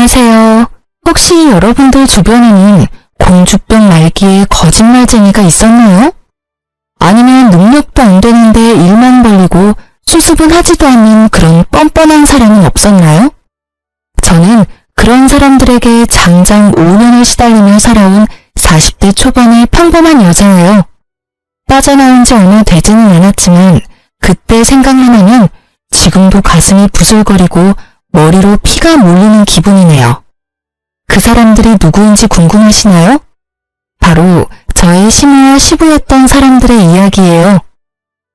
안녕하세요. 혹시 여러분들 주변에는 공주병 말기에 거짓말쟁이가 있었나요? 아니면 능력도 안 되는데 일만 벌리고 수습은 하지도 않는 그런 뻔뻔한 사람은 없었나요? 저는 그런 사람들에게 장장 5년을 시달리며 살아온 40대 초반의 평범한 여자예요. 빠져나온 지 얼마 되지는 않았지만 그때 생각만 하면 지금도 가슴이 부슬거리고 머리로 피가 몰리는 기분이네요. 그 사람들이 누구인지 궁금하시나요? 바로 저의 시무와 시부였던 사람들의 이야기예요.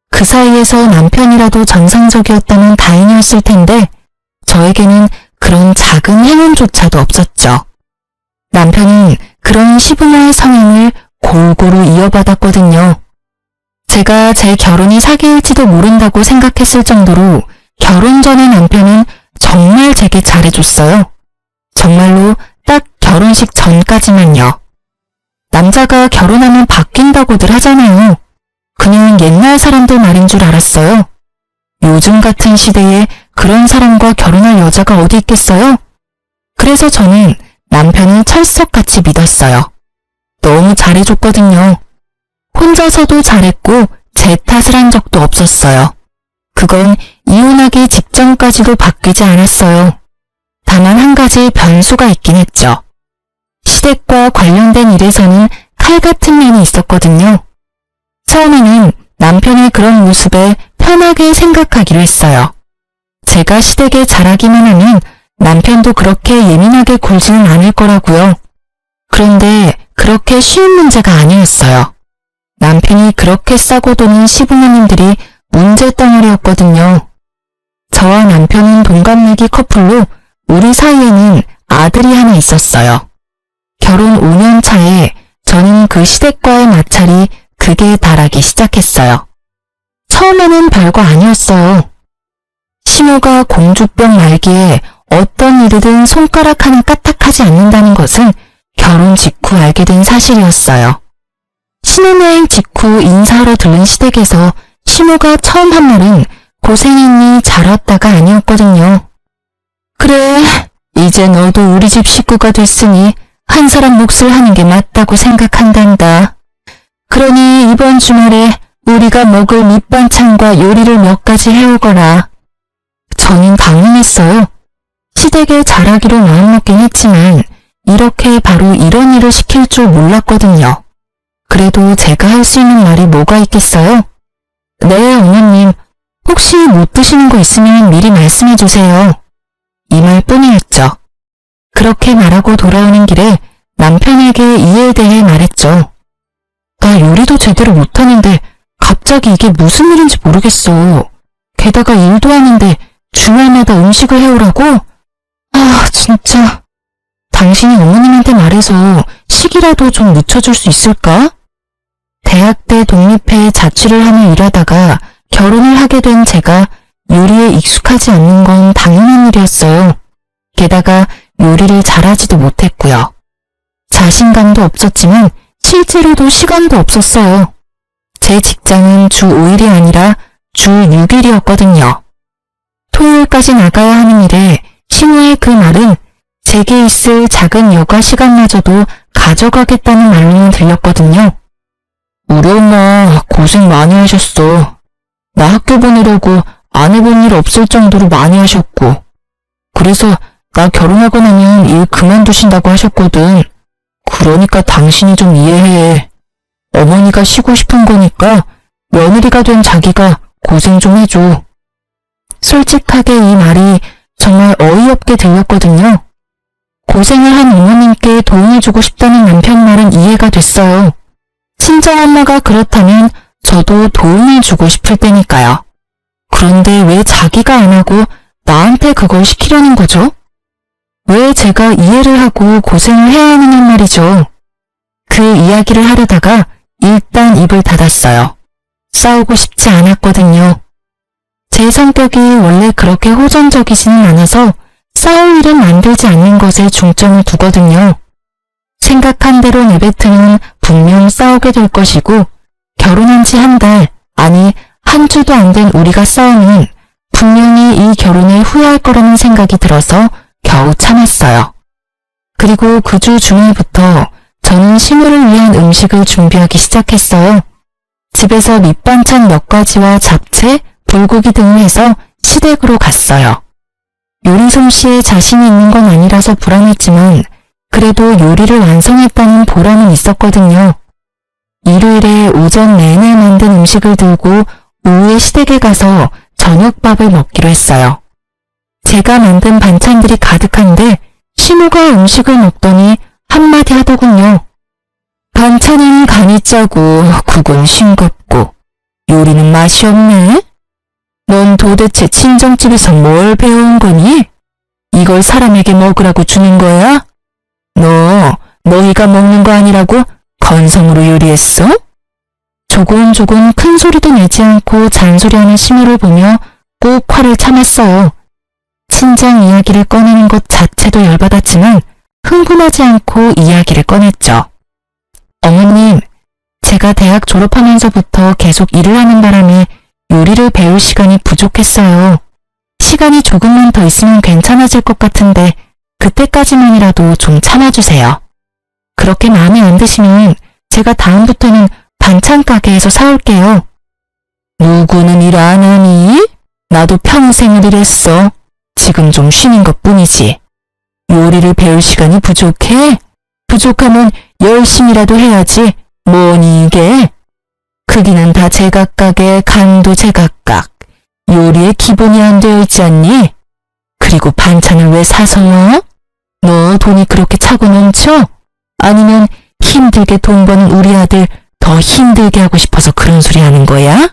그 사이에서 남편이라도 정상적이었다면 다행이었을 텐데 저에게는 그런 작은 행운조차도 없었죠. 남편은 그런 시부모의 성향을 골고루 이어받았거든요. 제가 제 결혼이 사기일지도 모른다고 생각했을 정도로 결혼 전에 남편은 정말 제게 잘해줬어요. 정말로 딱 결혼식 전까지만요. 남자가 결혼하면 바뀐다고들 하잖아요. 그냥 옛날 사람들 말인 줄 알았어요. 요즘 같은 시대에 그런 사람과 결혼할 여자가 어디 있겠어요? 그래서 저는 남편을 철석같이 믿었어요. 너무 잘해줬거든요. 혼자서도 잘했고 제 탓을 한 적도 없었어요. 그건 이혼하기 직전까지도 바뀌지 않았어요. 다만 한 가지 변수가 있긴 했죠. 시댁과 관련된 일에서는 칼 같은 면이 있었거든요. 처음에는 남편의 그런 모습에 편하게 생각하기로 했어요. 제가 시댁에 잘하기만 하면 남편도 그렇게 예민하게 굴지는 않을 거라고요. 그런데 그렇게 쉬운 문제가 아니었어요. 남편이 그렇게 싸고 도는 시부모님들이 문제덩어리였거든요. 저와 남편은 동갑내기 커플로 우리 사이에는 아들이 하나 있었어요. 결혼 5년 차에 저는 그 시댁과의 마찰이 극에 달하기 시작했어요. 처음에는 별거 아니었어요. 시모가 공주병 말기에 어떤 일이든 손가락 하나 까딱하지 않는다는 것은 결혼 직후 알게 된 사실이었어요. 신혼여행 직후 인사하러 들른 시댁에서 시모가 처음 한 말은 고생했니 잘 왔다가 아니었거든요. 그래, 이제 너도 우리 집 식구가 됐으니 한 사람 몫을 하는 게 맞다고 생각한단다. 그러니 이번 주말에 우리가 먹을 밑반찬과 요리를 몇 가지 해오거라. 저는 당황했어요. 시댁에 잘하기로 마음먹긴 했지만 이렇게 바로 이런 일을 시킬 줄 몰랐거든요. 그래도 제가 할 수 있는 말이 뭐가 있겠어요? 네, 어머님. 혹시 못 드시는 거 있으면 미리 말씀해 주세요. 이 말뿐이었죠. 그렇게 말하고 돌아오는 길에 남편에게 이에 대해 말했죠. 나 요리도 제대로 못하는데 갑자기 이게 무슨 일인지 모르겠어. 게다가 일도 하는데 주말마다 음식을 해오라고? 아, 진짜. 당신이 어머님한테 말해서 식이라도 좀 늦춰줄 수 있을까? 대학 때 독립해 자취를 하며 일하다가 결혼을 하게 된 제가 요리에 익숙하지 않는 건 당연한 일이었어요. 게다가 요리를 잘하지도 못했고요. 자신감도 없었지만 실제로도 시간도 없었어요. 제 직장은 주 5일이 아니라 주 6일이었거든요. 토요일까지 나가야 하는 일에 시모의 그 말은 제게 있을 작은 여가 시간마저도 가져가겠다는 말로는 들렸거든요. 우리 엄마 고생 많이 하셨어. 나 학교 보내려고 안 해본 일 없을 정도로 많이 하셨고. 그래서 나 결혼하고 나면 일 그만두신다고 하셨거든. 그러니까 당신이 좀 이해해. 어머니가 쉬고 싶은 거니까 며느리가 된 자기가 고생 좀 해줘. 솔직하게 이 말이 정말 어이없게 들렸거든요. 고생을 한 어머님께 도움을 주고 싶다는 남편 말은 이해가 됐어요. 친정엄마가 그렇다면 저도 도움을 주고 싶을 때니까요. 그런데 왜 자기가 안 하고 나한테 그걸 시키려는 거죠? 왜 제가 이해를 하고 고생을 해야 하느냐 말이죠. 그 이야기를 하려다가 일단 입을 닫았어요. 싸우고 싶지 않았거든요. 제 성격이 원래 그렇게 호전적이지는 않아서 싸울 일은 만들지 않는 것에 중점을 두거든요. 생각한 대로 내뱉으면 분명 싸우게 될 것이고 결혼한 지 한 달, 아니 한 주도 안 된 우리가 싸우면 분명히 이 결혼을 후회할 거라는 생각이 들어서 겨우 참았어요. 그리고 그 주 중일부터 저는 시무를 위한 음식을 준비하기 시작했어요. 집에서 밑반찬 몇 가지와 잡채, 불고기 등을 해서 시댁으로 갔어요. 요리 솜씨에 자신이 있는 건 아니라서 불안했지만 그래도 요리를 완성했다는 보람은 있었거든요. 일요일에 오전 내내 만든 음식을 들고 오후에 시댁에 가서 저녁밥을 먹기로 했어요. 제가 만든 반찬들이 가득한데 시무가 음식을 먹더니 한마디 하더군요. 반찬은 간이 짜고 국은 싱겁고 요리는 맛이 없네. 넌 도대체 친정집에서 뭘 배워온 거니? 이걸 사람에게 먹으라고 주는 거야? 너희가 먹는 거 아니라고 건성으로 요리했어? 조곤조곤 큰 소리도 내지 않고 잔소리하는 시무를 보며 꼭 화를 참았어요. 친정 이야기를 꺼내는 것 자체도 열받았지만 흥분하지 않고 이야기를 꺼냈죠. 어머님, 제가 대학 졸업하면서부터 계속 일을 하는 바람에 요리를 배울 시간이 부족했어요. 시간이 조금만 더 있으면 괜찮아질 것 같은데 그때까지만이라도 좀 참아주세요. 그렇게 마음에 안 드시면 제가 다음부터는 반찬 가게에서 사올게요. 누구는 일 안 하니? 나도 평생을 일했어. 지금 좀 쉬는 것뿐이지. 요리를 배울 시간이 부족해? 부족하면 열심히라도 해야지. 뭐니 이게? 크기는 다 제각각에 간도 제각각. 요리에 기본이 안 되어 있지 않니? 그리고 반찬을 왜 사서 넣어? 너 돈이 그렇게 차고 넘쳐? 아니면 힘들게 돈 버는 우리 아들 더 힘들게 하고 싶어서 그런 소리 하는 거야?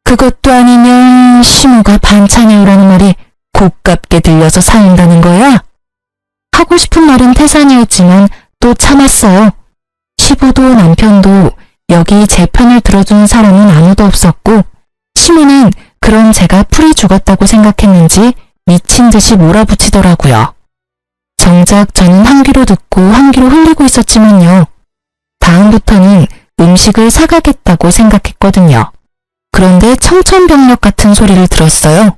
그것도 아니면 시무가 반찬 해오라는 말이 고깝게 들려서 사온다는 거야? 하고 싶은 말은 태산이었지만 또 참았어요. 시부도 남편도 여기 제 편을 들어주는 사람은 아무도 없었고 시무는 그런 제가 풀이 죽었다고 생각했는지 미친 듯이 몰아붙이더라고요. 정작 저는 한 귀로 듣고 한 귀로 흘리고 있었지만요. 다음부터는 음식을 사가겠다고 생각했거든요. 그런데 청천벽력 같은 소리를 들었어요.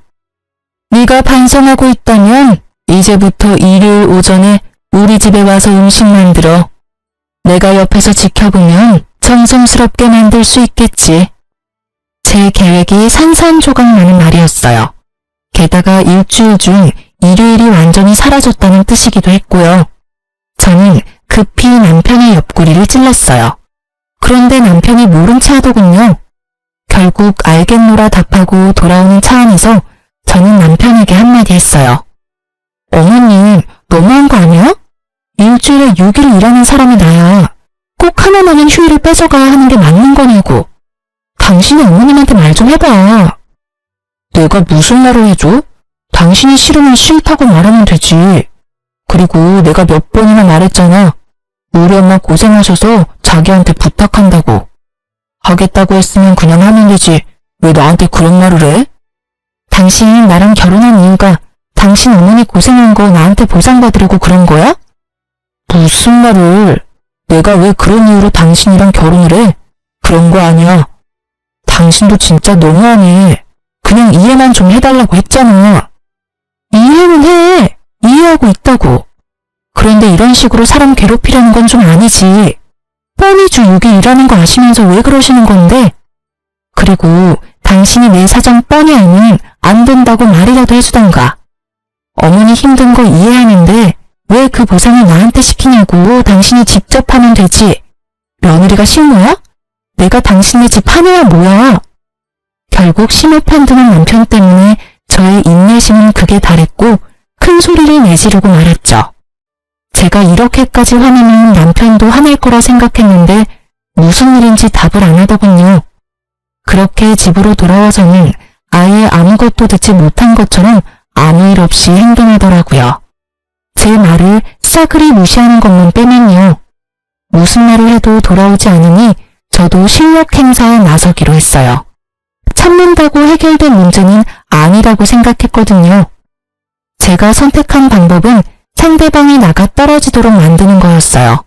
네가 반성하고 있다면 이제부터 일요일 오전에 우리 집에 와서 음식 만들어. 내가 옆에서 지켜보면 정성스럽게 만들 수 있겠지. 제 계획이 산산조각 나는 말이었어요. 게다가 일주일 중 일요일이 완전히 사라졌다는 뜻이기도 했고요. 저는 급히 남편의 옆구리를 찔렀어요. 그런데 남편이 모른 체 하더군요. 결국 알겠노라 답하고 돌아오는 차 안에서 저는 남편에게 한마디 했어요. 어머님, 너무한 거 아니야? 일주일에 6일 일하는 사람이 나야. 꼭 하나만은 휴일을 뺏어가야 하는 게 맞는 거냐고. 당신이 어머님한테 말 좀 해봐. 내가 무슨 말을 해줘? 당신이 싫으면 싫다고 말하면 되지. 그리고 내가 몇 번이나 말했잖아. 우리 엄마 고생하셔서 자기한테 부탁한다고. 하겠다고 했으면 그냥 하면 되지. 왜 나한테 그런 말을 해? 당신 나랑 결혼한 이유가 당신 어머니 고생한 거 나한테 보상받으려고 그런 거야? 무슨 말을. 내가 왜 그런 이유로 당신이랑 결혼을 해? 그런 거 아니야. 당신도 진짜 너무하네. 그냥 이해만 좀 해달라고 했잖아. 이해는 해. 이해하고 있다고. 그런데 이런 식으로 사람 괴롭히려는 건 좀 아니지. 뻔히 주 6일 일하는 거 아시면서 왜 그러시는 건데? 그리고 당신이 내 사정 뻔히 알면 안 된다고 말이라도 해주던가. 어머니 힘든 거 이해하는데 왜 그 보상을 나한테 시키냐고. 당신이 직접 하면 되지. 며느리가 식모야? 내가 당신네 집 하느야 뭐야. 결국 심을 편드는 남편 때문에 저의 인내심은 극에 달했고 큰 소리를 내지르고 말았죠. 제가 이렇게까지 화내면 남편도 화낼 거라 생각했는데 무슨 일인지 답을 안 하더군요. 그렇게 집으로 돌아와서는 아예 아무것도 듣지 못한 것처럼 아무 일 없이 행동하더라고요. 제 말을 싸그리 무시하는 것만 빼면요. 무슨 말을 해도 돌아오지 않으니 저도 실력 행사에 나서기로 했어요. 참는다고 해결된 문제는 아니라고 생각했거든요. 제가 선택한 방법은 상대방이 나가 떨어지도록 만드는 거였어요.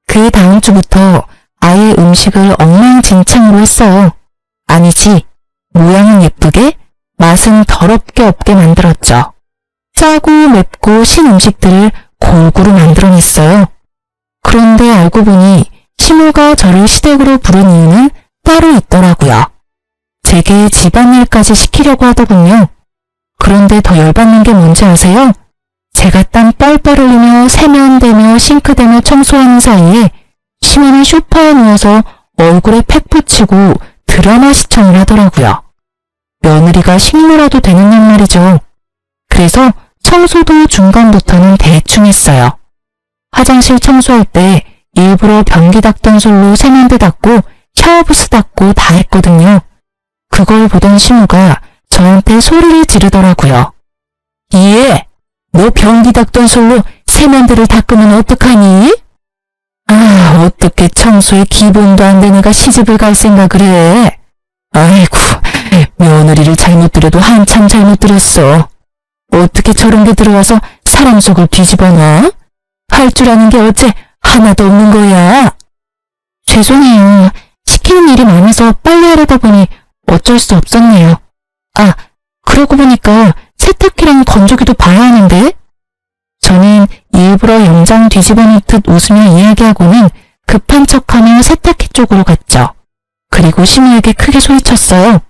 그 다음 주부터 아예 음식을 엉망진창으로 했어요. 아니지, 모양은 예쁘게, 맛은 더럽게 없게 만들었죠. 짜고 맵고 신 음식들을 골고루 만들어냈어요. 그런데 알고 보니 시모가 저를 시댁으로 부른 이유는 따로 있더라고요. 제게 집안일까지 시키려고 하더군요. 그런데 더 열받는 게 뭔지 아세요? 제가 땀 뻘뻘 흘리며 세면대며 싱크대며 청소하는 사이에 시모는 소파에 누워서 얼굴에 팩 붙이고 드라마 시청을 하더라고요. 며느리가 식모라도 되는 양 말이죠. 그래서 청소도 중간부터는 대충 했어요. 화장실 청소할 때 일부러 변기 닦던 솔로 세면대 닦고 샤워부스 닦고 다 했거든요. 그걸 보던 시모가 저한테 소리를 지르더라고요. 예, 너 변기 닦던 솔로 세면대를 닦으면 어떡하니? 아, 어떻게 청소에 기본도 안 된 애가 시집을 갈 생각을 해? 아이고, 며느리를 잘못 들여도 한참 잘못 들였어. 어떻게 저런 게 들어와서 사람 속을 뒤집어놔? 할 줄 아는 게 어째 하나도 없는 거야? 죄송해요. 시키는 일이 많아서 빨리 하려다 보니 어쩔 수 없었네요. 아, 그러고 보니까 세탁기랑 건조기도 봐야 하는데? 저는 일부러 염장 뒤집어 놓듯 웃으며 이야기하고는 급한 척하며 세탁기 쪽으로 갔죠. 그리고 시모에게 크게 소리쳤어요.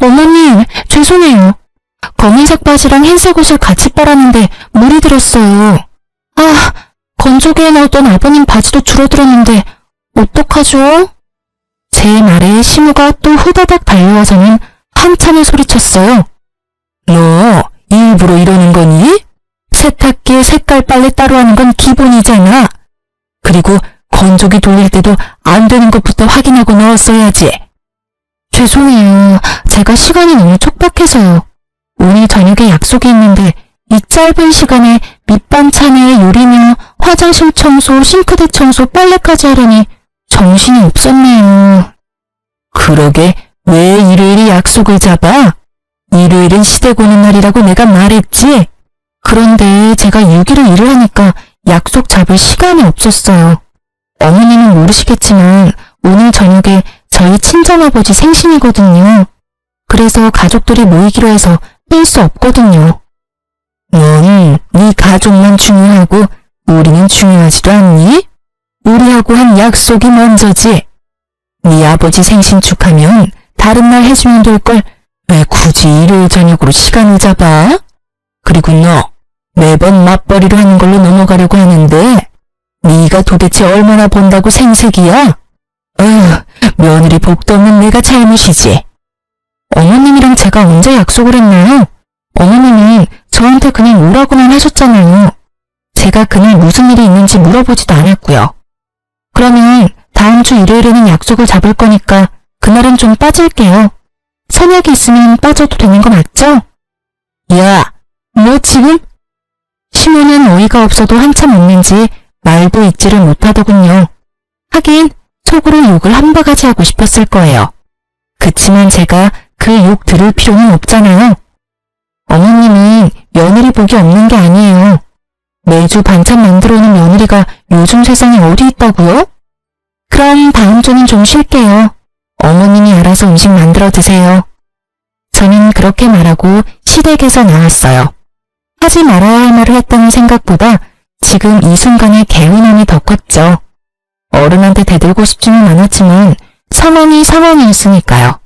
어머님, 죄송해요. 검은색 바지랑 흰색 옷을 같이 빨았는데 물이 들었어요. 아, 건조기에 넣었던 아버님 바지도 줄어들었는데 어떡하죠? 제 말에 시모가 또 후다닥 달려와서는 한참을 소리쳤어요. 너 일부러 이러는 거니? 세탁기에 색깔 빨래 따로 하는 건 기본이잖아. 그리고 건조기 돌릴 때도 안 되는 것부터 확인하고 넣었어야지. 죄송해요. 제가 시간이 너무 촉박해서요. 오늘 저녁에 약속이 있는데 이 짧은 시간에 밑반찬에 요리며 화장실 청소, 싱크대 청소, 빨래까지 하려니 정신이 없었네요. 그러게 왜 일요일에 약속을 잡아? 일요일은 시댁 오는 날이라고 내가 말했지? 그런데 제가 6일을 일을 하니까 약속 잡을 시간이 없었어요. 어머님은 모르시겠지만 오늘 저녁에 저희 친정아버지 생신이거든요. 그래서 가족들이 모이기로 해서 뺄 수 없거든요. 넌 네 가족만 중요하고 우리는 중요하지도 않니? 우리하고 한 약속이 먼저지. 네 아버지 생신 축하면 다른 날 해주면 될 걸 왜 굳이 일요일 저녁으로 시간을 잡아? 그리고 너 매번 맞벌이로 하는 걸로 넘어가려고 하는데 네가 도대체 얼마나 번다고 생색이야? 며느리 복도 없는 내가 잘못이지. 어머님이랑 제가 언제 약속을 했나요? 어머님은 저한테 그냥 오라고만 하셨잖아요. 제가 그날 무슨 일이 있는지 물어보지도 않았고요. 그러면 다음 주 일요일에는 약속을 잡을 거니까 그날은 좀 빠질게요. 선약이 있으면 빠져도 되는 거 맞죠? 야, 너 지금? 시모는 어이가 없어도 한참 웃는지 말도 잊지를 못하더군요. 하긴 속으로 욕을 한 바가지 하고 싶었을 거예요. 그치만 제가 그 욕 들을 필요는 없잖아요. 어머님이 며느리 복이 없는 게 아니에요. 매주 반찬 만들어 오는 며느리가 요즘 세상에 어디 있다고요? 그럼 다음 주는 좀 쉴게요. 어머님이 알아서 음식 만들어 드세요. 저는 그렇게 말하고 시댁에서 나왔어요. 하지 말아야 할 말을 했다는 생각보다 지금 이 순간에 개운함이 더 컸죠. 어른한테 대들고 싶지는 않았지만 상황이 상황이었으니까요.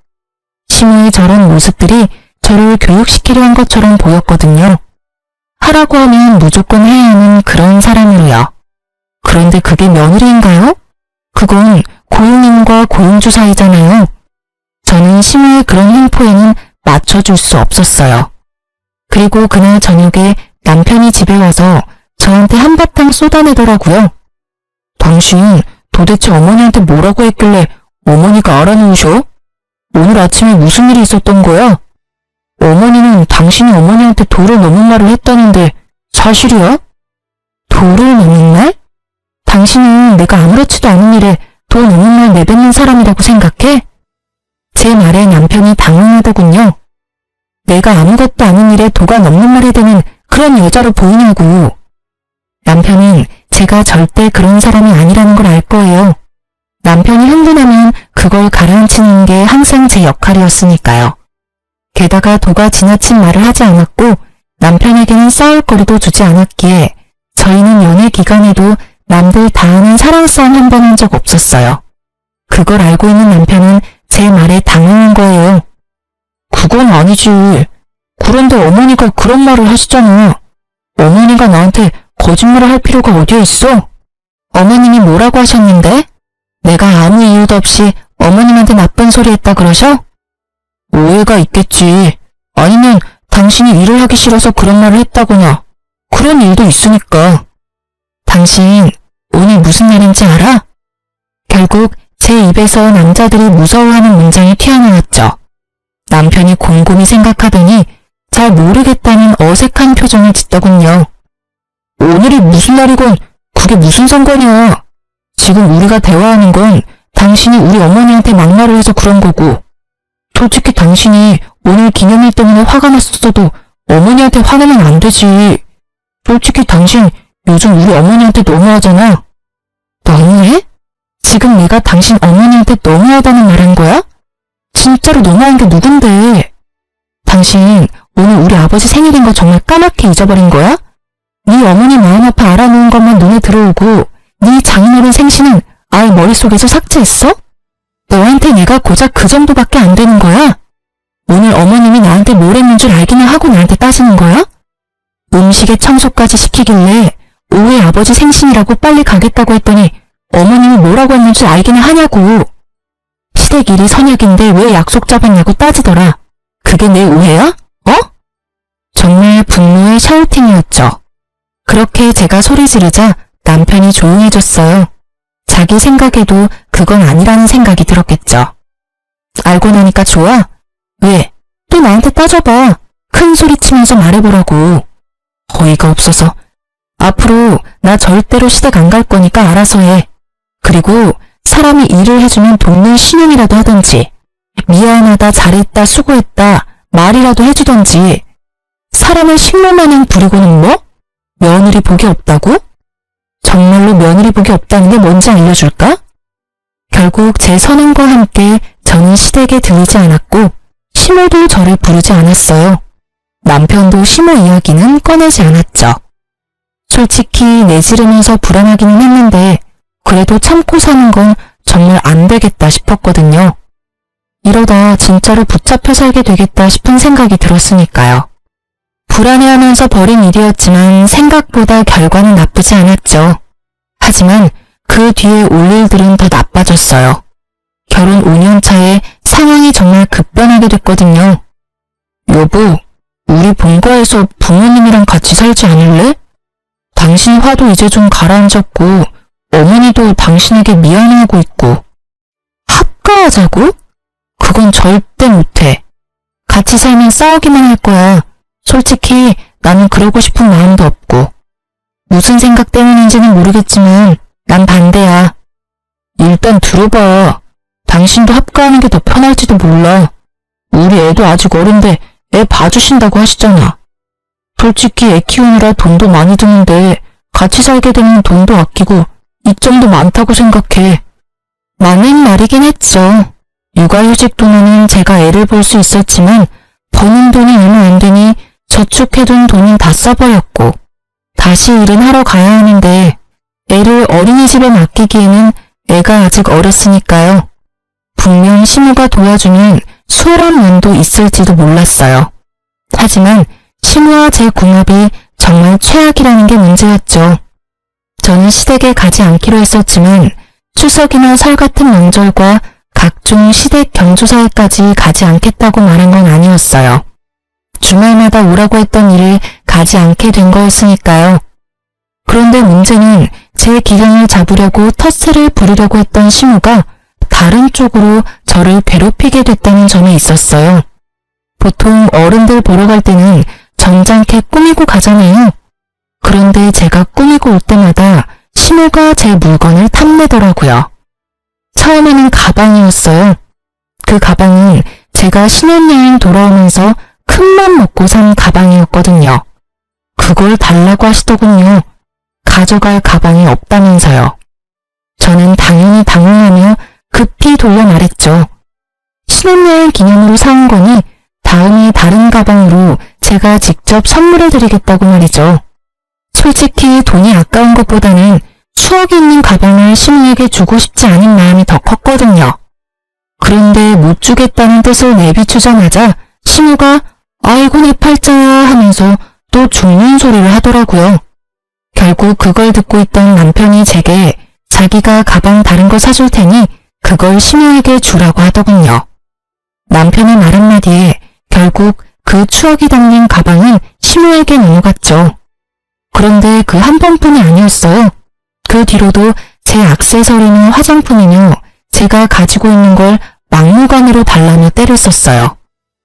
시모의 저런 모습들이 저를 교육시키려 한 것처럼 보였거든요. 하라고 하면 무조건 해야 하는 그런 사람으로요. 그런데 그게 며느리인가요? 그건 고용인과 고용주 사이잖아요. 저는 시모의 그런 횡포에는 맞춰줄 수 없었어요. 그리고 그날 저녁에 남편이 집에 와서 저한테 한바탕 쏟아내더라고요. 당신 도대체 어머니한테 뭐라고 했길래 어머니가 알아놓으셔? 오늘 아침에 무슨 일이 있었던 거야? 어머니는 당신이 어머니한테 도를 넘은 말을 했다는데 사실이야? 도를 넘은 말? 당신은 내가 아무렇지도 않은 일에 도 넘은 말 내뱉는 사람이라고 생각해? 제 말에 남편이 당황하더군요. 내가 아무것도 아닌 일에 도가 넘는 말이 되는 그런 여자로 보이냐고. 남편은 제가 절대 그런 사람이 아니라는 걸 알 거예요. 남편이 흥분하면 그걸 가라앉히는 게 항상 제 역할이었으니까요. 게다가 도가 지나친 말을 하지 않았고 남편에게는 싸울 거리도 주지 않았기에 저희는 연애 기간에도 남들 다 아는 사랑 싸움 한 번 한 적 없었어요. 그걸 알고 있는 남편은 제 말에 당황한 거예요. 그건 아니지. 그런데 어머니가 그런 말을 하시잖아. 어머니가 나한테 거짓말을 할 필요가 어디에 있어? 어머님이 뭐라고 하셨는데? 내가 아무 이유도 없이 어머님한테 나쁜 소리 했다 그러셔? 오해가 있겠지. 아니면 당신이 일을 하기 싫어서 그런 말을 했다거나 그런 일도 있으니까. 당신 오늘 무슨 날인지 알아? 결국 제 입에서 남자들이 무서워하는 문장이 튀어나왔죠. 남편이 곰곰이 생각하더니 잘 모르겠다는 어색한 표정을 짓더군요. 오늘이 무슨 날이건 그게 무슨 상관이야. 지금 우리가 대화하는 건 당신이 우리 어머니한테 막말을 해서 그런 거고, 솔직히 당신이 오늘 기념일 때문에 화가 났었어도 어머니한테 화내면 안 되지. 솔직히 당신 요즘 우리 어머니한테 너무하잖아. 너무해? 지금 내가 당신 어머니한테 너무하다는 말 한 거야? 진짜로 너무한 게 누군데? 당신 오늘 우리 아버지 생일인 거 정말 까맣게 잊어버린 거야? 네 어머니 마음 아파 알아놓은 것만 눈에 들어오고 네 장인어른 생신은 아예 머릿속에서 삭제했어? 너한테 내가 고작 그 정도밖에 안 되는 거야? 오늘 어머님이 나한테 뭘 했는 줄 알기는 하고 나한테 따지는 거야? 음식에 청소까지 시키길래 오후에 아버지 생신이라고 빨리 가겠다고 했더니 어머님이 뭐라고 했는 줄 알기는 하냐고. 시댁 일이 선약인데 왜 약속 잡았냐고 따지더라. 그게 내 오해야? 어? 정말 분노의 샤우팅이었죠. 그렇게 제가 소리 지르자 남편이 조용해졌어요. 자기 생각에도 그건 아니라는 생각이 들었겠죠. 알고 나니까 좋아? 왜? 또 나한테 따져봐. 큰 소리 치면서 말해보라고. 어이가 없어서. 앞으로 나 절대로 시댁 안 갈 거니까 알아서 해. 그리고 사람이 일을 해주면 돕는 신용이라도 하던지, 미안하다, 잘했다, 수고했다 말이라도 해주던지. 사람을 식모마냥 부리고는 뭐? 며느리 복이 없다고? 정말로 며느리 복이 없다는 게 뭔지 알려줄까? 결국 제 선언과 함께 저는 시댁에 들리지 않았고 시모도 저를 부르지 않았어요. 남편도 시모 이야기는 꺼내지 않았죠. 솔직히 내지르면서 불안하기는 했는데 그래도 참고 사는 건 정말 안 되겠다 싶었거든요. 이러다 진짜로 붙잡혀 살게 되겠다 싶은 생각이 들었으니까요. 불안해하면서 벌인 일이었지만 생각보다 결과는 나쁘지 않았죠. 하지만 그 뒤에 올 일들은 더 나빠졌어요. 결혼 5년 차에 상황이 정말 급변하게 됐거든요. 여보, 우리 본가에서 부모님이랑 같이 살지 않을래? 당신 화도 이제 좀 가라앉았고 어머니도 당신에게 미안해하고 있고. 합가하자고? 그건 절대 못해. 같이 살면 싸우기만 할 거야. 솔직히 나는 그러고 싶은 마음도 없고. 무슨 생각 때문인지는 모르겠지만 난 반대야. 일단 들어봐. 당신도 합가하는 게 더 편할지도 몰라. 우리 애도 아직 어린데 애 봐주신다고 하시잖아. 솔직히 애 키우느라 돈도 많이 드는데 같이 살게 되면 돈도 아끼고 이점도 많다고 생각해. 맞는 말이긴 했죠. 육아휴직 돈은 제가 애를 볼 수 있었지만 버는 돈이 얼마 안 되니 저축해둔 돈은 다 써버렸고 다시 일은 하러 가야 하는데 애를 어린이집에 맡기기에는 애가 아직 어렸으니까요. 분명 시모가 도와주는 수월한 면도 있을지도 몰랐어요. 하지만 시모와 제 궁합이 정말 최악이라는 게 문제였죠. 저는 시댁에 가지 않기로 했었지만 추석이나 설 같은 명절과 각종 시댁 경조사에까지 가지 않겠다고 말한 건 아니었어요. 주말마다 오라고 했던 일을 가지 않게 된 거였으니까요. 그런데 문제는 제 기강을 잡으려고 텃세를 부리려고 했던 시모가 다른 쪽으로 저를 괴롭히게 됐다는 점이 있었어요. 보통 어른들 보러 갈 때는 점잖게 꾸미고 가잖아요. 그런데 제가 꾸미고 올 때마다 시모가 제 물건을 탐내더라고요. 처음에는 가방이었어요. 그 가방은 제가 신혼여행 돌아오면서 큰맘 먹고 산 가방이었거든요. 그걸 달라고 하시더군요. 가져갈 가방이 없다면서요. 저는 당연히 당황하며 급히 돌려 말했죠. 신혼여행 기념으로 사온 거니 다음에 다른 가방으로 제가 직접 선물해드리겠다고 말이죠. 솔직히 돈이 아까운 것보다는 추억이 있는 가방을 신우에게 주고 싶지 않은 마음이 더 컸거든요. 그런데 못 주겠다는 뜻을 내비추자마자 신우가 아이고 내 팔자야 하면서 또 죽는 소리를 하더라고요. 결국 그걸 듣고 있던 남편이 제게 자기가 가방 다른 거 사줄 테니 그걸 신우에게 주라고 하더군요. 남편의 말 한마디에 결국 그 추억이 담긴 가방은 신우에게 넘어갔죠. 그런데 그 한 번뿐이 아니었어요. 그 뒤로도 제 액세서리나 화장품이며 제가 가지고 있는 걸 막무가내로 달라며 때를 썼어요.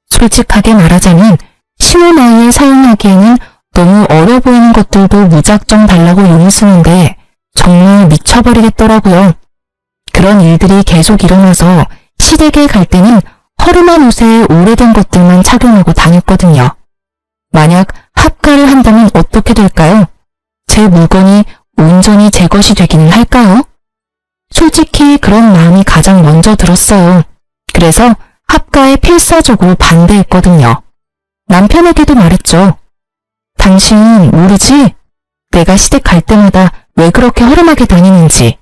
솔직하게 말하자면 신우 나이에 사용하기에는 너무 어려 보이는 것들도 무작정 달라고 용을 쓰는데 정말 미쳐버리겠더라고요. 그런 일들이 계속 일어나서 시댁에 갈 때는 허름한 옷에 오래된 것들만 착용하고 다녔거든요. 만약 합가를 한다면 어떻게 될까요? 제 물건이 온전히 제 것이 되기는 할까요? 솔직히 그런 마음이 가장 먼저 들었어요. 그래서 합가에 필사적으로 반대했거든요. 남편에게도 말했죠. 당신 모르지? 내가 시댁 갈 때마다 왜 그렇게 허름하게 다니는지.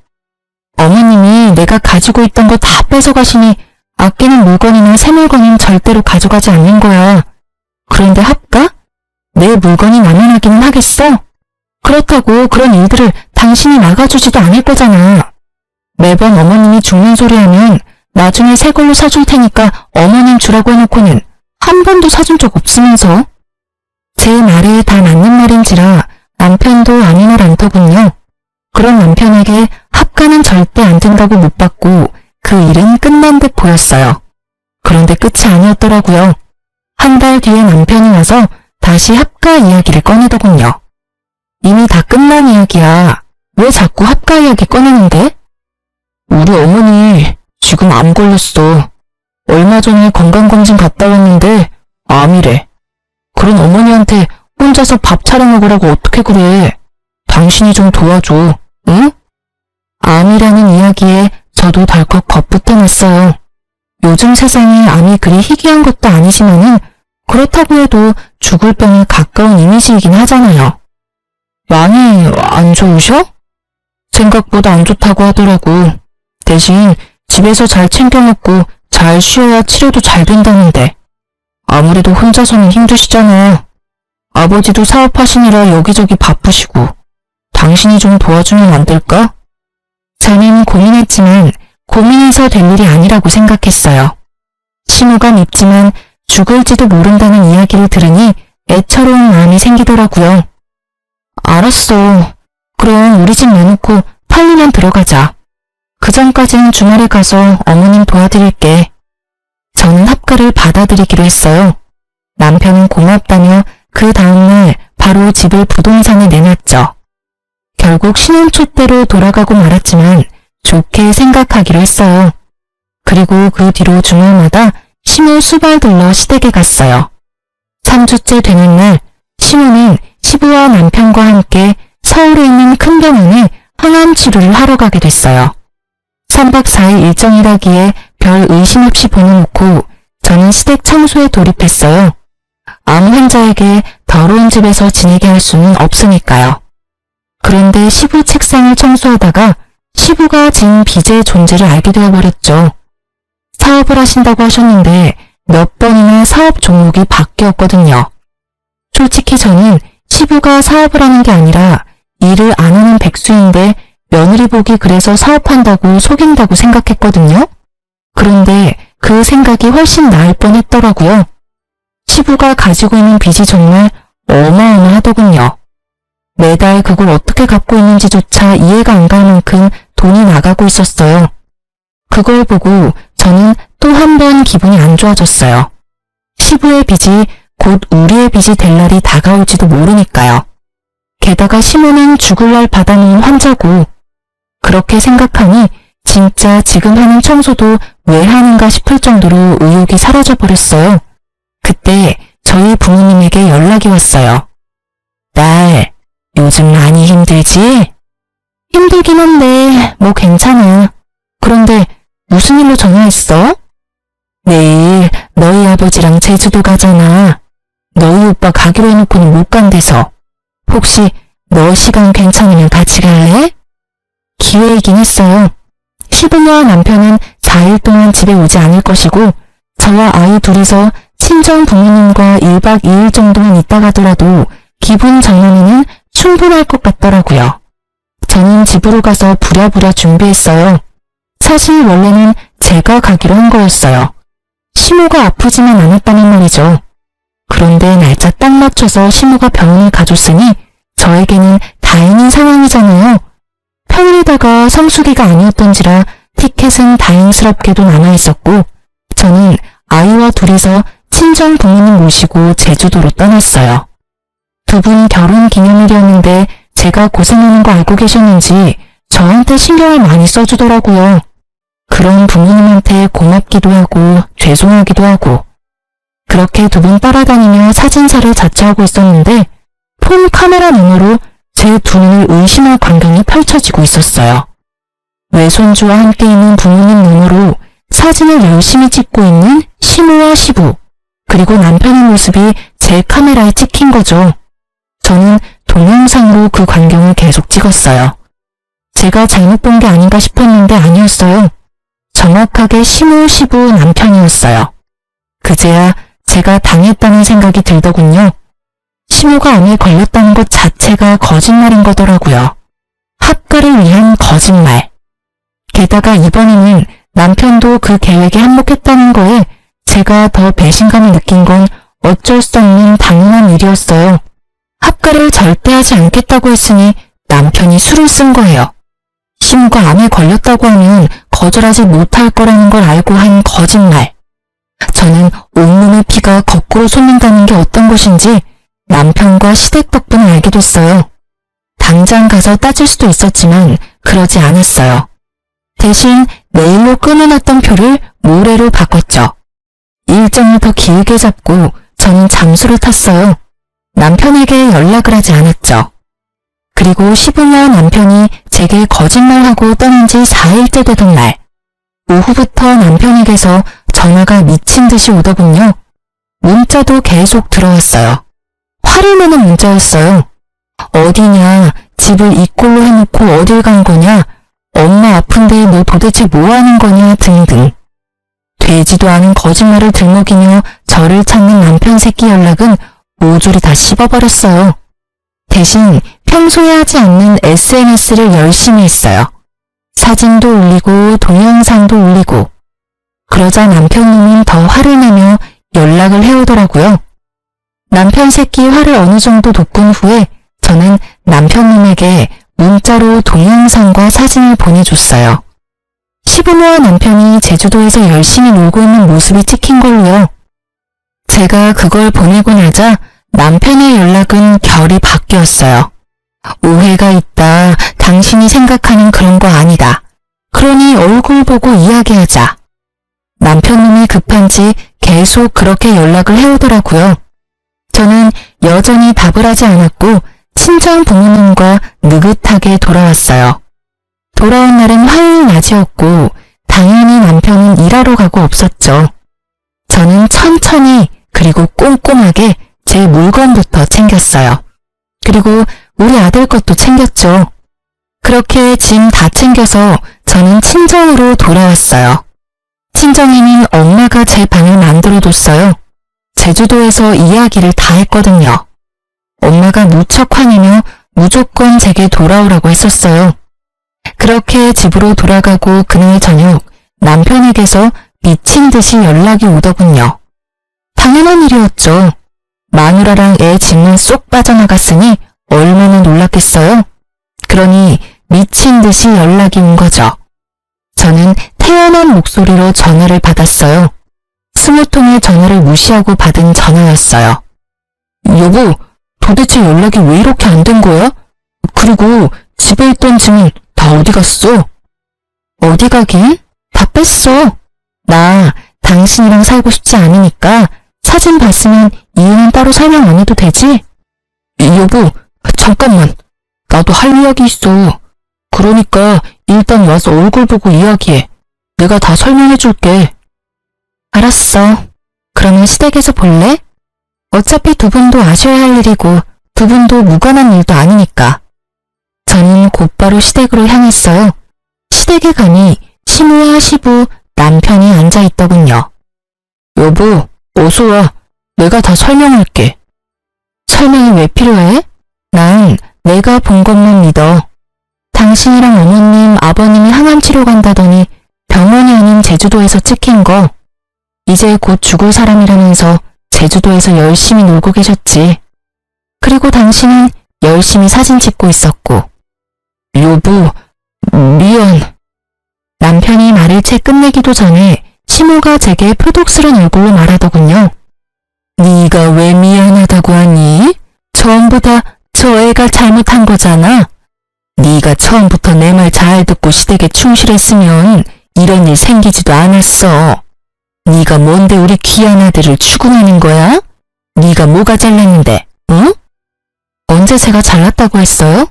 어머님이 내가 가지고 있던 거 다 뺏어가시니 아끼는 물건이나 새 물건은 절대로 가져가지 않는 거야. 그런데 합가? 내 물건이 남용하기는 하겠어? 그렇다고 그런 일들을 당신이 막아주지도 않을 거잖아. 매번 어머님이 죽는 소리 하면 나중에 새 걸로 사줄 테니까 어머님 주라고 해놓고는 한 번도 사준 적 없으면서. 제 말에 다 맞는 말인지라 남편도 아니 말 않더군요. 그런 남편에게 합가는 절대 안 된다고 못 받고 그 일은 끝난 듯 보였어요. 그런데 끝이 아니었더라고요. 한 달 뒤에 남편이 와서 다시 합가 이야기를 꺼내더군요. 이미 다 끝난 이야기야. 왜 자꾸 합가 이야기 꺼내는데? 우리 어머니 지금 암 걸렸어. 얼마 전에 건강검진 갔다 왔는데 암이래. 그런 어머니한테 혼자서 밥 차려 먹으라고 어떻게 그래. 당신이 좀 도와줘. 응? 암이라는 이야기에 저도 덜컥 겁부터 났어요. 요즘 세상에 암이 그리 희귀한 것도 아니지만은 그렇다고 해도 죽을 병에 가까운 이미지이긴 하잖아요. 많이 안 좋으셔? 생각보다 안 좋다고 하더라고. 대신 집에서 잘 챙겨 먹고 잘 쉬어야 치료도 잘 된다는데. 아무래도 혼자서는 힘드시잖아. 아버지도 사업하시느라 여기저기 바쁘시고. 당신이 좀 도와주면 안 될까? 저는 고민했지만 고민해서 될 일이 아니라고 생각했어요. 신우가 밉지만 죽을지도 모른다는 이야기를 들으니 애처로운 마음이 생기더라고요. 알았어. 그럼 우리 집 내놓고 팔리면 들어가자. 그 전까지는 주말에 가서 어머님 도와드릴게. 저는 합가를 받아들이기로 했어요. 남편은 고맙다며 그 다음날 바로 집을 부동산에 내놨죠. 결국 신혼초 때로 돌아가고 말았지만 좋게 생각하기로 했어요. 그리고 그 뒤로 주말마다 신우 수발들러 시댁에 갔어요. 3주째 되는 날 신우는 시부와 남편과 함께 서울에 있는 큰 병원에 항암 치료를 하러 가게 됐어요. 3박 4일 일정이라기에 별 의심 없이 보내놓고 저는 시댁 청소에 돌입했어요. 암 환자에게 더러운 집에서 지내게 할 수는 없으니까요. 그런데 시부 책상을 청소하다가 시부가 진 빚의 존재를 알게 되어버렸죠. 사업을 하신다고 하셨는데 몇 번이나 사업 종목이 바뀌었거든요. 솔직히 저는 시부가 사업을 하는 게 아니라 일을 안 하는 백수인데 며느리 복이 그래서 사업한다고 속인다고 생각했거든요. 그런데 그 생각이 훨씬 나을 뻔했더라고요. 시부가 가지고 있는 빚이 정말 어마어마하더군요. 매달 그걸 어떻게 갚고 있는지조차 이해가 안 갈 만큼 돈이 나가고 있었어요. 그걸 보고 저는 또 한 번 기분이 안 좋아졌어요. 시부의 빚이 곧 우리의 빚이 될 날이 다가올지도 모르니까요. 게다가 시모는 죽을 날 받아놓은 환자고. 그렇게 생각하니 진짜 지금 하는 청소도 왜 하는가 싶을 정도로 의욕이 사라져버렸어요. 그때 저희 부모님에게 연락이 왔어요. 딸, 요즘 많이 힘들지? 힘들긴 한데 뭐 괜찮아. 그런데 무슨 일로 전화했어? 내일 너희 아버지랑 제주도 가잖아. 너희 오빠 가기로 해놓고는 못 간대서. 혹시 너 시간 괜찮으면 같이 갈래? 기회이긴 했어요. 시부모와 남편은 4일 동안 집에 오지 않을 것이고 저와 아이 둘이서 친정 부모님과 1박 2일 정도만 있다 가더라도 기분 전환에는 충분할 것 같더라고요. 저는 집으로 가서 부랴부랴 준비했어요. 사실 원래는 제가 가기로 한 거였어요. 시모가 아프지만 않았다는 말이죠. 그런데 날짜 딱 맞춰서 시모가 병원에 가줬으니 저에게는 다행인 상황이잖아요. 평일에다가 성수기가 아니었던지라 티켓은 다행스럽게도 남아있었고 저는 아이와 둘이서 친정 부모님 모시고 제주도로 떠났어요. 두 분 결혼 기념일이었는데 제가 고생하는 거 알고 계셨는지 저한테 신경을 많이 써주더라고요. 그런 부모님한테 고맙기도 하고 죄송하기도 하고 그렇게 두 분 따라다니며 사진사를 자처하고 있었는데 폰 카메라 너머로 제 두 눈을 의심할 광경이 펼쳐지고 있었어요. 외손주와 함께 있는 부모님 너머로 사진을 열심히 찍고 있는 시모와 시부 그리고 남편의 모습이 제 카메라에 찍힌 거죠. 저는 동영상으로 그 광경을 계속 찍었어요. 제가 잘못 본 게 아닌가 싶었는데 아니었어요. 정확하게 시모 시부 남편이었어요. 그제야 제가 당했다는 생각이 들더군요. 시모가 암에 걸렸다는 것 자체가 거짓말인 거더라고요. 합가를 위한 거짓말. 게다가 이번에는 남편도 그 계획에 한몫했다는 거에 제가 더 배신감을 느낀 건 어쩔 수 없는 당연한 일이었어요. 합가를 절대 하지 않겠다고 했으니 남편이 술을 쓴 거예요. 시모가 암에 걸렸다고 하면 거절하지 못할 거라는 걸 알고 한 거짓말. 저는 온몸의 피가 거꾸로 솟는다는 게 어떤 것인지 남편과 시댁 덕분에 알게 됐어요. 당장 가서 따질 수도 있었지만 그러지 않았어요. 대신 내일로 끊어놨던 표를 모레로 바꿨죠. 일정을 더 길게 잡고 저는 잠수를 탔어요. 남편에게 연락을 하지 않았죠. 그리고 시부모와 남편이 제게 거짓말하고 떠난 지 4일째 되던 날, 오후부터 남편에게서 전화가 미친 듯이 오더군요. 문자도 계속 들어왔어요. 화를 내는 문자였어요. 어디냐, 집을 이 꼴로 해놓고 어딜 간 거냐, 엄마 아픈데 너 도대체 뭐 하는 거냐 등등. 되지도 않은 거짓말을 들먹이며 저를 찾는 남편 새끼 연락은 모조리 다 씹어버렸어요. 대신 평소에 하지 않는 SNS를 열심히 했어요. 사진도 올리고 동영상도 올리고. 그러자 남편님은 더 화를 내며 연락을 해오더라고요. 남편 새끼 화를 어느 정도 돋군 후에 저는 남편님에게 문자로 동영상과 사진을 보내줬어요. 시부모와 남편이 제주도에서 열심히 놀고 있는 모습이 찍힌 걸로요. 제가 그걸 보내고 나자 남편의 연락은 결이 바뀌었어요. 오해가 있다. 당신이 생각하는 그런 거 아니다. 그러니 얼굴 보고 이야기하자. 남편님이 급한지 계속 그렇게 연락을 해오더라고요. 저는 여전히 답을 하지 않았고 친정 부모님과 느긋하게 돌아왔어요. 돌아온 날은 화요일 낮이었고 당연히 남편은 일하러 가고 없었죠. 저는 천천히 그리고 꼼꼼하게 제 물건부터 챙겼어요. 그리고 우리 아들 것도 챙겼죠. 그렇게 짐 다 챙겨서 저는 친정으로 돌아왔어요. 친정에는 엄마가 제 방을 만들어뒀어요. 제주도에서 이야기를 다 했거든요. 엄마가 무척 화내며 무조건 제게 돌아오라고 했었어요. 그렇게 집으로 돌아가고 그날 저녁 남편에게서 미친 듯이 연락이 오더군요. 당연한 일이었죠. 마누라랑 애 짐은 쏙 빠져나갔으니 얼마나 놀랐겠어요? 그러니 미친 듯이 연락이 온 거죠. 저는 태연한 목소리로 전화를 받았어요. 20통의 전화를 무시하고 받은 전화였어요. 여보, 도대체 연락이 왜 이렇게 안 된 거야? 그리고 집에 있던 짐은 다 어디 갔어? 어디 가긴? 다 뺐어. 나 당신이랑 살고 싶지 않으니까 사진 봤으면 이유는 따로 설명 안 해도 되지? 여보, 잠깐만. 나도 할 이야기 있어. 그러니까 일단 와서 얼굴 보고 이야기해. 내가 다 설명해 줄게. 알았어. 그러면 시댁에서 볼래? 어차피 두 분도 아셔야 할 일이고 두 분도 무관한 일도 아니니까. 저는 곧바로 시댁으로 향했어요. 시댁에 가니 시모와 시부, 남편이 앉아있더군요. 여보, 어서 와. 내가 다 설명할게. 설명이 왜 필요해? 난 내가 본 것만 믿어. 당신이랑 어머님, 아버님이 항암 치료 간다더니 병원이 아닌 제주도에서 찍힌 거. 이제 곧 죽을 사람이라면서 제주도에서 열심히 놀고 계셨지. 그리고 당신은 열심히 사진 찍고 있었고. 여보, 미안. 남편이 말을 채 끝내기도 전에 시모가 제게 표독스런 얼굴로 말하더군요. 네가 왜 미안하다고 하니? 전부 다 저 애가 잘못한 거잖아. 네가 처음부터 내 말 잘 듣고 시댁에 충실했으면 이런 일 생기지도 않았어. 네가 뭔데 우리 귀한 아들을 추궁하는 거야? 네가 뭐가 잘났는데, 응? 언제 제가 잘났다고 했어요?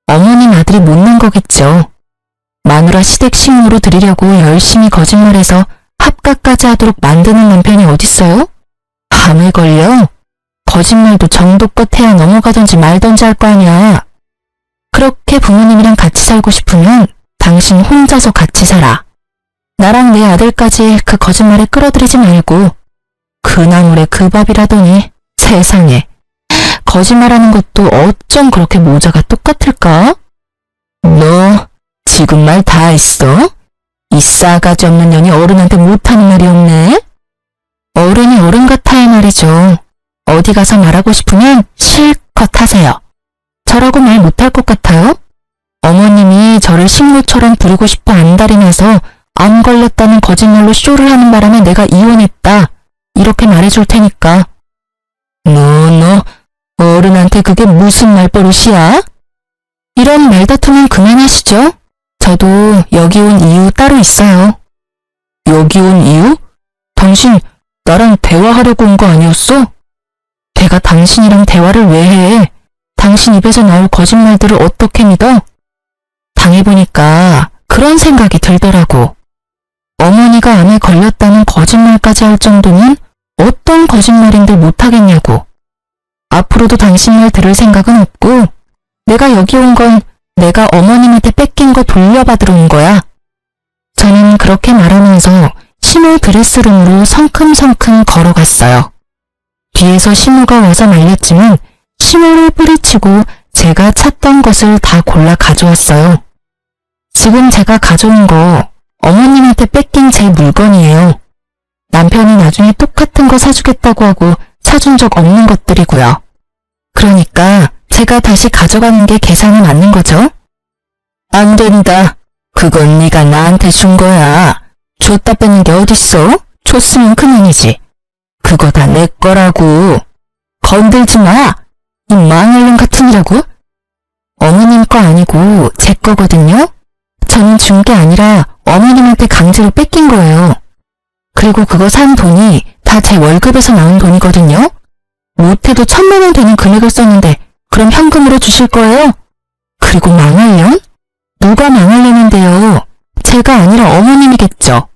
어머님 아들이 못난 거겠죠. 마누라 시댁 식모로 드리려고 열심히 거짓말해서 합가까지 하도록 만드는 남편이 어딨어요? 암에 걸려? 거짓말도 정도껏 해야 넘어가든지 말든지 할 거 아니야. 그렇게 부모님이랑 같이 살고 싶으면 당신 혼자서 같이 살아. 나랑 내 아들까지 그 거짓말에 끌어들이지 말고. 그 나물에 그 밥이라더니 세상에. 거짓말하는 것도 어쩜 그렇게 모자가 똑같을까? 너 지금 말 다 했어? 이 싸가지 없는 년이 어른한테 못하는 말이 없네? 어른이 어른 같아야 말이죠. 어디 가서 말하고 싶으면 실컷 하세요. 저라고 말 못할 것 같아요? 어머님이 저를 식모처럼 부리고 싶어 안달이나서 암 걸렸다는 거짓말로 쇼를 하는 바람에 내가 이혼했다. 이렇게 말해줄 테니까. 너 어른한테 그게 무슨 말버릇이야? 이런 말다툼은 그만하시죠. 저도 여기 온 이유 따로 있어요. 여기 온 이유? 당신 나랑 대화하려고 온 거 아니었어? 내가 당신이랑 대화를 왜 해? 당신 입에서 나올 거짓말들을 어떻게 믿어? 당해보니까 그런 생각이 들더라고. 어머니가 암에 걸렸다는 거짓말까지 할 정도면 어떤 거짓말인들 못하겠냐고. 앞으로도 당신 말 들을 생각은 없고 내가 여기 온 건 내가 어머님한테 뺏긴 거 돌려받으러 온 거야. 저는 그렇게 말하면서 시모 드레스룸으로 성큼성큼 걸어갔어요. 뒤에서 시모가 와서 말렸지만 시모를 뿌리치고 제가 찾던 것을 다 골라 가져왔어요. 지금 제가 가져온 거 어머님한테 뺏긴 제 물건이에요. 남편이 나중에 똑같은 거 사주겠다고 하고 사준 적 없는 것들이고요. 그러니까 제가 다시 가져가는 게 계산이 맞는 거죠? 안 된다. 그건 네가 나한테 준 거야. 줬다 뺏는 게 어딨어? 줬으면 그만이지. 그거 다 내 거라고. 건들지 마. 이 망할년 같으니라고. 어머님 거 아니고 제 거거든요. 저는 준 게 아니라 어머님한테 강제로 뺏긴 거예요. 그리고 그거 산 돈이 다 제 월급에서 나온 돈이거든요. 못해도 1,000만 원 되는 금액을 썼는데 그럼 현금으로 주실 거예요? 그리고 망할년? 누가 망할려는데요? 제가 아니라 어머님이겠죠.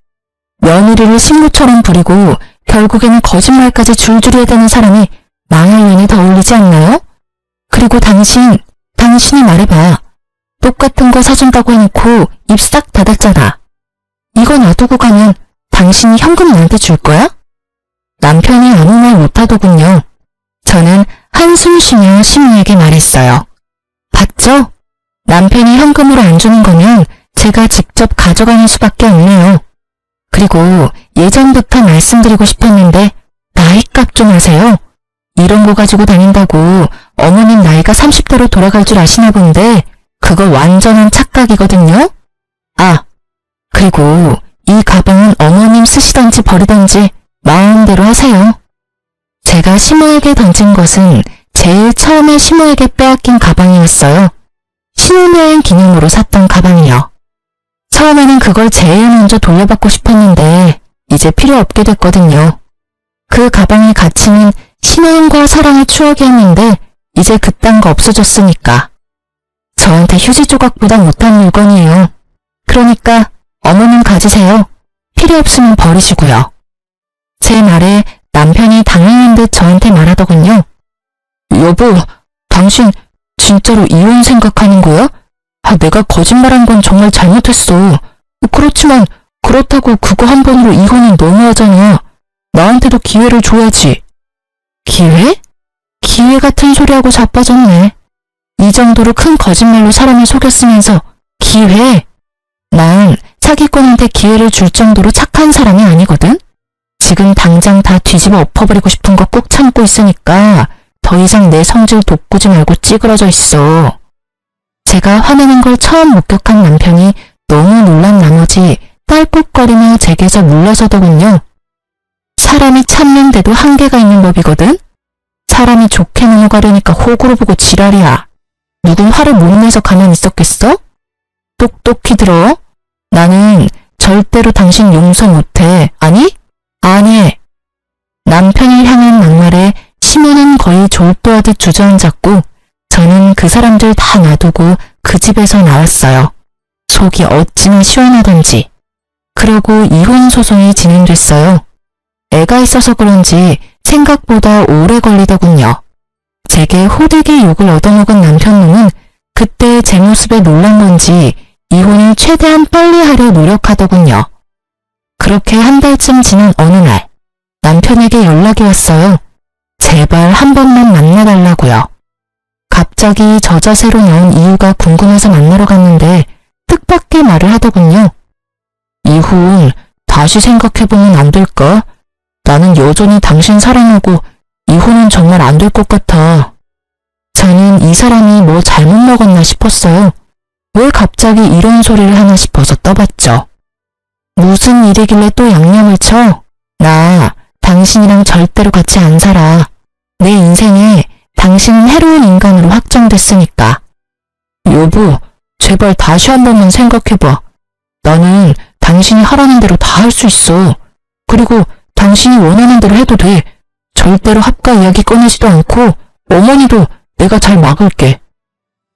며느리를 식모처럼 부리고 결국에는 거짓말까지 줄줄이 해대는 사람이 망할년이 더 어울리지 않나요? 그리고 당신이 말해봐. 똑같은 거 사준다고 해놓고 입 싹 닫았잖아. 이거 놔두고 가면 당신이 현금 나한테 줄 거야? 남편이 아무 말 못하더군요. 저는 한숨 쉬며 시모에게 말했어요. 봤죠? 남편이 현금으로 안 주는 거면 제가 직접 가져가는 수밖에 없네요. 그리고 예전부터 말씀드리고 싶었는데 나이값 좀 하세요. 이런 거 가지고 다닌다고 어머님 나이가 30대로 돌아갈 줄 아시나 본데 그거 완전한 착각이거든요. 아, 그리고 이 가방은 어머님 쓰시던지 버리던지 마음대로 하세요. 제가 시모에게 던진 것은 제일 처음에 시모에게 빼앗긴 가방이었어요. 신혼여행 기념으로 샀던 가방이요. 처음에는 그걸 제일 먼저 돌려받고 싶었는데 이제 필요 없게 됐거든요. 그 가방의 가치는 신혼과 사랑의 추억이었는데 이제 그딴 거 없어졌으니까. 저한테 휴지 조각보다 못한 물건이에요. 그러니까 어머님 가지세요. 필요 없으면 버리시고요. 제 말에 남편이 당황한 듯 저한테 말하더군요. 여보, 당신 진짜로 이혼 생각하는 거야? 내가 거짓말한 건 정말 잘못했어. 그렇지만 그렇다고 그거 한 번으로 이혼은 너무하잖아. 나한테도 기회를 줘야지. 기회? 기회 같은 소리하고 자빠졌네. 이 정도로 큰 거짓말로 사람을 속였으면서 기회? 난 사기꾼한테 기회를 줄 정도로 착한 사람이 아니거든? 지금 당장 다 뒤집어 엎어버리고 싶은 거 꼭 참고 있으니까 더 이상 내 성질 돋구지 말고 찌그러져 있어. 제가 화내는 걸 처음 목격한 남편이 너무 놀란 나머지 딸꾹거리며 제게서 물러서더군요. 사람이 참는데도 한계가 있는 법이거든? 사람이 좋게 넘어가려니까 호구로 보고 지랄이야. 누군 화를 못 내서 가만히 있었겠어? 똑똑히 들어. 나는 절대로 당신 용서 못해. 아니? 안 해. 남편을 향한 막말에 시모는 거의 졸도하듯 주저앉았고 저는 그 사람들 다 놔두고 그 집에서 나왔어요. 속이 어찌나 시원하던지. 그러고 이혼 소송이 진행됐어요. 애가 있어서 그런지 생각보다 오래 걸리더군요. 제게 호되게 욕을 얻어먹은 남편놈은 그때 제 모습에 놀란 건지 이혼을 최대한 빨리 하려 노력하더군요. 그렇게 한 달쯤 지난 어느 날 남편에게 연락이 왔어요. 제발 한 번만 만나달라고요. 갑자기 저 자세로 나온 이유가 궁금해서 만나러 갔는데 뜻밖의 말을 하더군요. 이혼 다시 생각해보면 안 될까? 나는 여전히 당신 사랑하고 이혼은 정말 안 될 것 같아. 저는 이 사람이 뭐 잘못 먹었나 싶었어요. 왜 갑자기 이런 소리를 하나 싶어서 떠봤죠. 무슨 일이길래 또 양념을 쳐? 나 당신이랑 절대로 같이 안 살아. 내 인생에 당신은 해로운 인간으로 확정됐으니까. 여보, 제발 다시 한 번만 생각해봐. 나는 당신이 하라는 대로 다 할 수 있어. 그리고 당신이 원하는 대로 해도 돼. 절대로 합가 이야기 꺼내지도 않고 어머니도 내가 잘 막을게.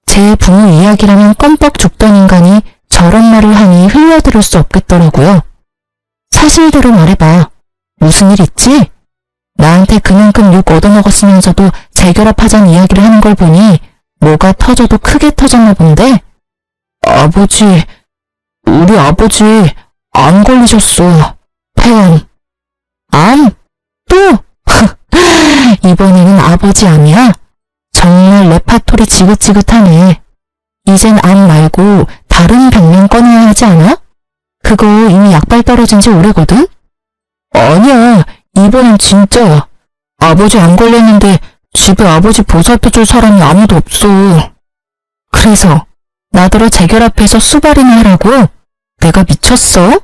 제 부모 이야기라면 껌뻑 죽던 인간이 저런 말을 하니 흘려들을 수 없겠더라고요. 사실대로 말해봐. 무슨 일 있지? 나한테 그만큼 욕 얻어먹었으면서도 재결합하자는 이야기를 하는 걸 보니 뭐가 터져도 크게 터졌나 본데? 아버지, 우리 아버지 암 걸리셨어. 폐암. 암? 또? 이번에는 아버지 암이야? 정말 레파토리 지긋지긋하네. 이젠 암 말고 다른 병명 꺼내야 하지 않아? 그거 이미 약발 떨어진 지 오래거든? 아니야, 이번엔 진짜야. 아버지 안 걸렸는데 집에 아버지 보살펴줄 사람이 아무도 없어. 그래서 나더러 재결합해서 수발이나 하라고? 내가 미쳤어?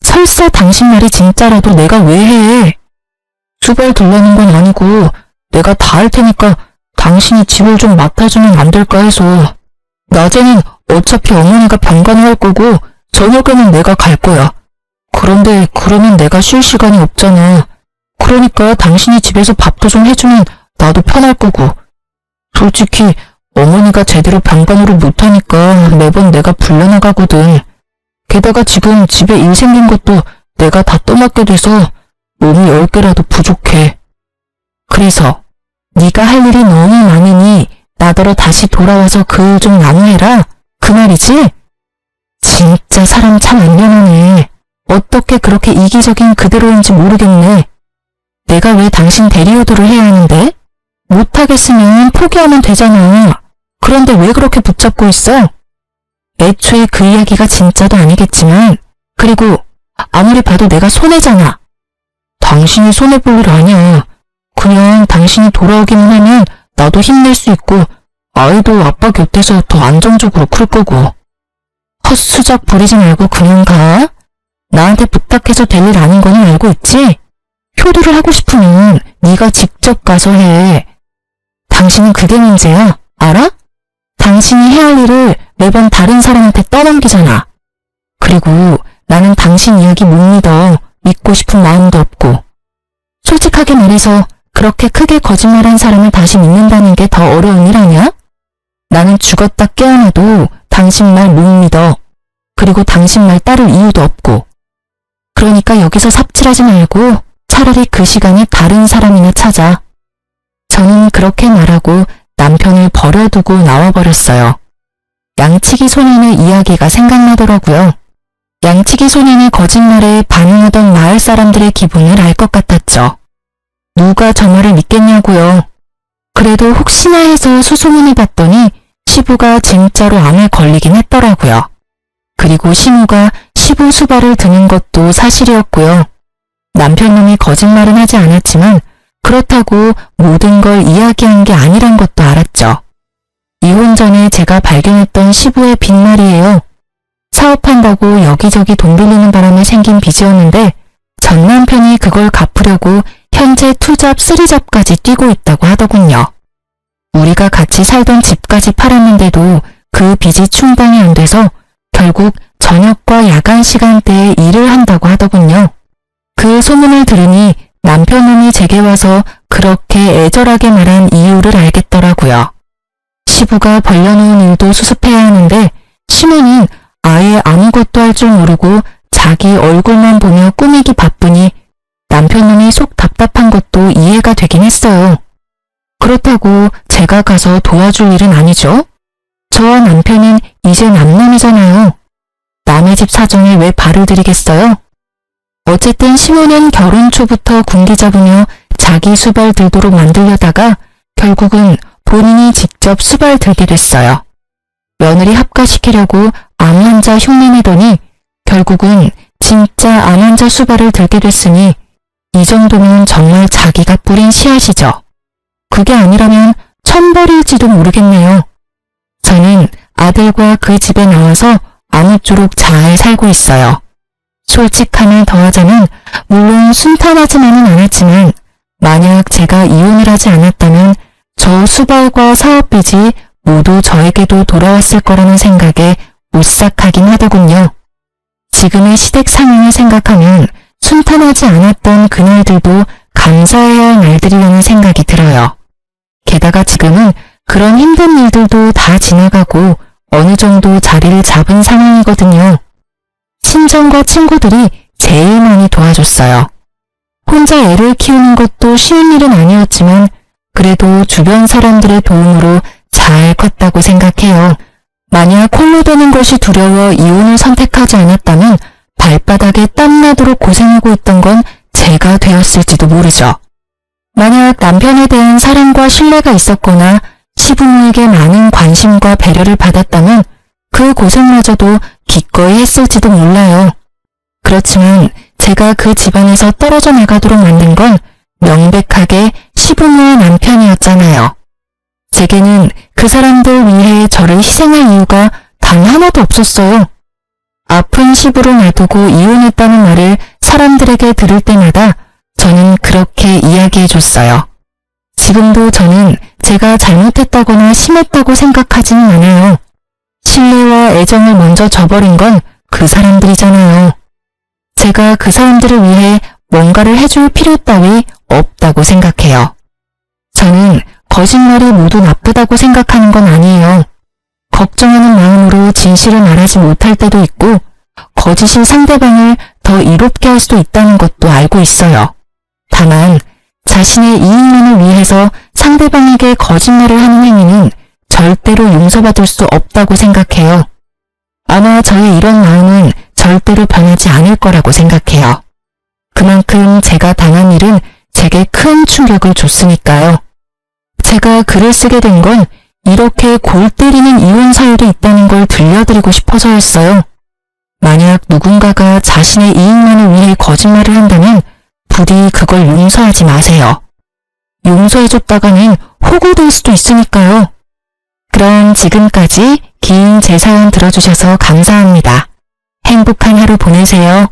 설사 당신 말이 진짜라도 내가 왜 해? 수발 둘라는 건 아니고 내가 다 할 테니까 당신이 집을 좀 맡아주면 안 될까 해서. 낮에는 어차피 어머니가 병간호 할 거고 저녁에는 내가 갈 거야. 그런데 그러면 내가 쉴 시간이 없잖아. 그러니까 당신이 집에서 밥도 좀 해주면 나도 편할 거고. 솔직히 어머니가 제대로 병간호를 못하니까 매번 내가 불려나가거든. 게다가 지금 집에 일 생긴 것도 내가 다 떠맡게 돼서 몸이 10개라도 부족해. 그래서 네가 할 일이 너무 많으니 나더러 다시 돌아와서 그 일 좀 나누해라. 그 말이지? 진짜 사람 참 안 변하네. 어떻게 그렇게 이기적인 그대로인지 모르겠네. 내가 왜 당신 대리오더를 해야 하는데? 못하겠으면 포기하면 되잖아. 그런데 왜 그렇게 붙잡고 있어? 애초에 그 이야기가 진짜도 아니겠지만, 그리고 아무리 봐도 내가 손해잖아. 당신이 손해볼 일 아니야. 그냥 당신이 돌아오기만 하면 나도 힘낼 수 있고 아이도 아빠 곁에서 더 안정적으로 클 거고. 헛수작 부리지 말고 그냥 가. 나한테 부탁해서 될 일 아닌 거는 알고 있지? 효도를 하고 싶으면 네가 직접 가서 해. 당신은 그게 문제야. 알아? 당신이 해야 할 일을 매번 다른 사람한테 떠넘기잖아. 그리고 나는 당신 이야기 못 믿어. 믿고 싶은 마음도 없고. 솔직하게 말해서 그렇게 크게 거짓말한 사람을 다시 믿는다는 게 더 어려운 일 아니야? 나는 죽었다 깨어나도 당신 말 못 믿어. 그리고 당신 말 따를 이유도 없고. 그러니까 여기서 삽질하지 말고 차라리 그 시간에 다른 사람이나 찾아. 저는 그렇게 말하고 남편을 버려두고 나와버렸어요. 양치기 소년의 이야기가 생각나더라고요. 양치기 소년의 거짓말에 반응하던 마을 사람들의 기분을 알 것 같았죠. 누가 저 말을 믿겠냐고요. 그래도 혹시나 해서 수소문을 봤더니 시부가 진짜로 암에 걸리긴 했더라고요. 그리고 시모가 시부 수발을 드는 것도 사실이었고요. 남편놈이 거짓말은 하지 않았지만 그렇다고 모든 걸 이야기한 게 아니란 것도 알았죠. 이혼 전에 제가 발견했던 시부의 빈말이에요. 사업한다고 여기저기 돈 빌리는 바람에 생긴 빚이었는데 전 남편이 그걸 갚으려고 현재 2잡, 3잡까지 뛰고 있다고 하더군요. 우리가 같이 살던 집까지 팔았는데도 그 빚이 충당이 안 돼서 결국 저녁과 야간 시간대에 일을 한다고 하더군요. 그 소문을 들으니 남편놈이 제게 와서 그렇게 애절하게 말한 이유를 알겠더라고요. 시부가 벌려놓은 일도 수습해야 하는데 시모는 아예 아무것도 할 줄 모르고 자기 얼굴만 보며 꾸미기 바쁘니 남편놈이 속 답답한 것도 이해가 되긴 했어요. 그렇다고 제가 가서 도와줄 일은 아니죠? 저와 남편은 이제 남남이잖아요. 남의 집 사정에 왜 발을 들이겠어요? 어쨌든 시모는 결혼 초부터 군기 잡으며 자기 수발 들도록 만들려다가 결국은 본인이 직접 수발 들게 됐어요. 며느리 합가시키려고 암 환자 흉내내더니 결국은 진짜 암 환자 수발을 들게 됐으니 이 정도면 정말 자기가 뿌린 씨앗이죠. 그게 아니라면 천벌일지도 모르겠네요. 저는 아들과 그 집에 나와서 아무쪼록 잘 살고 있어요. 솔직함을 더하자면 물론 순탄하지만은 않았지만 만약 제가 이혼을 하지 않았다면 저 수발과 사업빚이 모두 저에게도 돌아왔을 거라는 생각에 오싹하긴 하더군요. 지금의 시댁 상황을 생각하면 순탄하지 않았던 그날들도 감사해야 할 날들이라는 생각이 들어요. 게다가 지금은 그런 힘든 일들도 다 지나가고 어느 정도 자리를 잡은 상황이거든요. 친정과 친구들이 제일 많이 도와줬어요. 혼자 애를 키우는 것도 쉬운 일은 아니었지만 그래도 주변 사람들의 도움으로 잘 컸다고 생각해요. 만약 홀로 되는 것이 두려워 이혼을 선택하지 않았다면 발바닥에 땀나도록 고생하고 있던 건 제가 되었을지도 모르죠. 만약 남편에 대한 사랑과 신뢰가 있었거나 시부모에게 많은 관심과 배려를 받았다면 그 고생마저도 기꺼이 했을지도 몰라요. 그렇지만 제가 그 집안에서 떨어져 나가도록 만든 건 명백하게 시부모의 남편이었잖아요. 제게는 그 사람들 위해 저를 희생할 이유가 단 하나도 없었어요. 아픈 시부를 놔두고 이혼했다는 말을 사람들에게 들을 때마다 저는 그렇게 이야기해줬어요. 지금도 저는 제가 잘못했다거나 심했다고 생각하지는 않아요. 신뢰와 애정을 먼저 저버린 건 그 사람들이잖아요. 제가 그 사람들을 위해 뭔가를 해줄 필요 따위 없다고 생각해요. 저는 거짓말이 모두 나쁘다고 생각하는 건 아니에요. 걱정하는 마음으로 진실을 말하지 못할 때도 있고 거짓이 상대방을 더 이롭게 할 수도 있다는 것도 알고 있어요. 다만 자신의 이익만을 위해서 상대방에게 거짓말을 하는 행위는 절대로 용서받을 수 없다고 생각해요. 아마 저의 이런 마음은 절대로 변하지 않을 거라고 생각해요. 그만큼 제가 당한 일은 제게 큰 충격을 줬으니까요. 제가 글을 쓰게 된 건 이렇게 골 때리는 이혼 사유도 있다는 걸 들려드리고 싶어서였어요. 만약 누군가가 자신의 이익만을 위해 거짓말을 한다면 부디 그걸 용서하지 마세요. 용서해줬다가는 호구될 수도 있으니까요. 그럼 지금까지 긴 제 사연 들어주셔서 감사합니다. 행복한 하루 보내세요.